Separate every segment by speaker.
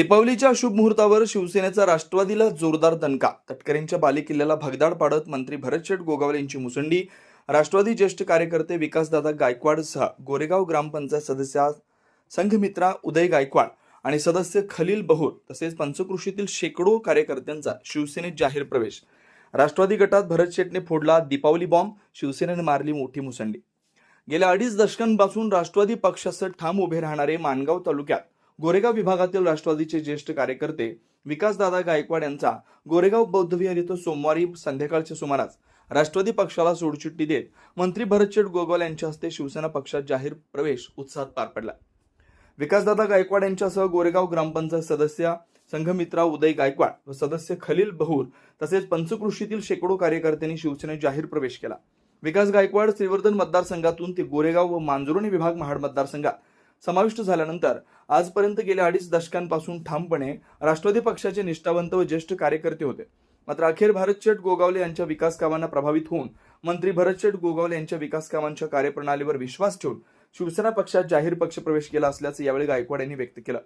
Speaker 1: दीपावलीच्या शुभ मुहूर्तावर शिवसेनेचा राष्ट्रवादीला जोरदार दणका। तटकरेंच्या बालेकिल्ल्याला भगदाड पाडत मंत्री भरतशेठ गोगावले यांची मुसंडी। राष्ट्रवादी ज्येष्ठ कार्यकर्ते विकासदादा गायकवाडसह गोरेगाव ग्रामपंचायत सदस्य संघमित्रा उदय गायकवाड आणि सदस्य खलील बहूर तसेच पंचकृषीतील शेकडो कार्यकर्त्यांचा शिवसेनेत जाहीर प्रवेश। राष्ट्रवादी गटात भरतशेठने फोडला दीपावली बॉम्ब, शिवसेनेने मारली मोठी मुसंडी। गेल्या 2.5 दशकांपासून राष्ट्रवादी पक्षासह ठाम उभे राहणारे माणगाव तालुक्यात गोरेगाव विभागातील राष्ट्रवादीचे ज्येष्ठ कार्यकर्ते विकासदादा गायकवाड यांचा गोरेगाव बौद्धविहार येथे सोमवारी संध्याकाळच्या सुमारास राष्ट्रवादी पक्षाला सोडचिठ्ठी देत मंत्री भरतशेठ गोगावले यांच्या हस्ते शिवसेना पक्षात जाहीर प्रवेश उत्साहात पार पडला। विकासदादा गायकवाड यांच्यासह गोरेगाव ग्रामपंचायत सदस्य संघमित्रा उदय गायकवाड व सदस्य खलील बहूर तसेच पंचकृषीतील शेकडो कार्यकर्त्यांनी शिवसेनेत जाहीर प्रवेश केला। विकास गायकवाड श्रीवर्धन मतदारसंघातून ते गोरेगाव व मांजरोणी विभाग महाड मतदारसंघात समाविष्ट झाल्यानंतर आजपर्यंत गेल्या 2.5 दशकांपासून ठामपणे राष्ट्रवादी पक्षाचे निष्ठावंत व ज्येष्ठ कार्यकर्ते होते। मात्र अखेर भरतशेठ गोगावले यांच्या विकास कामांना प्रभावित होऊन मंत्री भरतशेठ गोगावले यांच्या विकास कामांच्या कार्यप्रणालीवर विश्वास ठेवून शिवसेना पक्षात जाहीर पक्ष प्रवेश केला असल्याचं यावेळी गायकवाड यांनी व्यक्त केलं।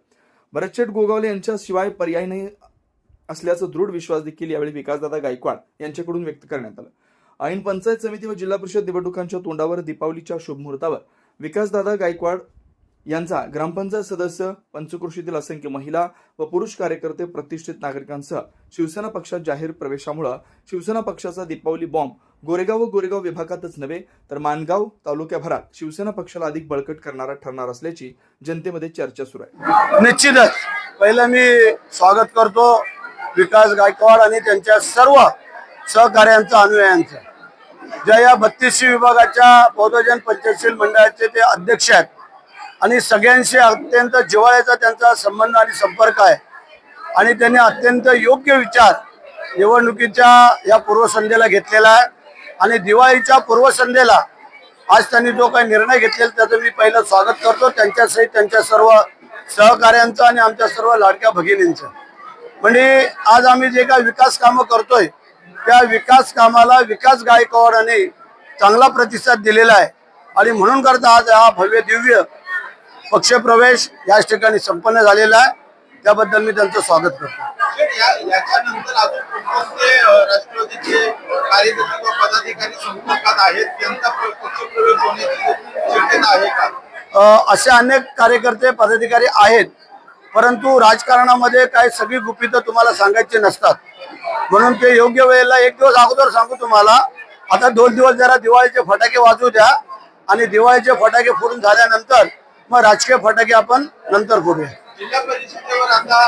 Speaker 1: भरतशेठ गोगावले यांच्या शिवाय पर्याय नाही असल्याचा दृढ विश्वास देखील यावेळी विकासदादा गायकवाड यांच्याकडून व्यक्त करण्यात आला। ऐन पंचायत समिती व जिल्हा परिषद निवडणुकांच्या तोंडावर दीपावलीच्या शुभ मुहूर्तावर विकासदादा गायकवाड यांचा ग्रामपंचायत सदस्य, पंचकृषीतील असंख्य महिला व पुरुष कार्यकर्ते, प्रतिष्ठित नागरिकांसह शिवसेना पक्षात जाहीर प्रवेशामुळे शिवसेना पक्षाचा दीपावली बॉम्ब गोरेगाव व गोरेगाव विभागातच नव्हे तर माणगाव तालुक्याभरात शिवसेना पक्षाला अधिक बळकट करणारा ठरणार असल्याची जनतेमध्ये चर्चा सुरू आहे।
Speaker 2: निश्चितच पहिलं मी स्वागत करतो विकास गायकवाड आणि त्यांच्या सर्व सहकार्यांचं, अनुयायांचं, ज्या या 32 विभागाच्या बहुजन पंचायतशील मंडळाचे ते अध्यक्ष आहेत आणि सगळ्यांशी अत्यंत जिव्हाळ्याचा त्यांचा संबंध आणि संपर्क आहे आणि त्यांनी अत्यंत योग्य विचार निवडणुकीच्या या पूर्वसंध्येला घेतलेला आहे आणि दिवाळीच्या पूर्वसंध्येला आज त्यांनी जो काही निर्णय घेतलेला त्याचं मी पहिलं स्वागत करतो, त्यांच्यासहित त्यांच्या सर्व सहकार्यांचं आणि आमच्या सर्व लाडक्या भगिनींचं। म्हणजे आज आम्ही जे काही विकास कामं करतोय त्या विकास कामाला विकास गायकवाडांनी चांगला प्रतिसाद दिलेला आहे आणि म्हणून करता आज हा भव्य दिव्य पक्षप्रवेश याच ठिकाणी संपन्न झालेला आहे, त्याबद्दल मी त्यांचं स्वागत करतो।
Speaker 3: याच्यानंतर अजून कोणते राष्ट्रवादीचे कार्यकर्ते व पदाधिकारी संपर्कात आहेत, त्यांचा पक्षप्रवेश होण्याची शक्यता आहे का?
Speaker 2: असे अनेक कार्यकर्ते पदाधिकारी आहेत, परंतु राजकारणामध्ये काही सगळी गुपितं तुम्हाला सांगायची नसतात, म्हणून ते योग्य वेळेला 1 दिवस अगोदर सांगू तुम्हाला। आता 2 दिवस जरा दिवाळीचे फटाके वाजू द्या आणि दिवाळीचे फटाके फोडून झाल्यानंतर मग राजकीय फटाके आपण नंतर फोडूया।
Speaker 3: जिल्हा परिषदेवर आता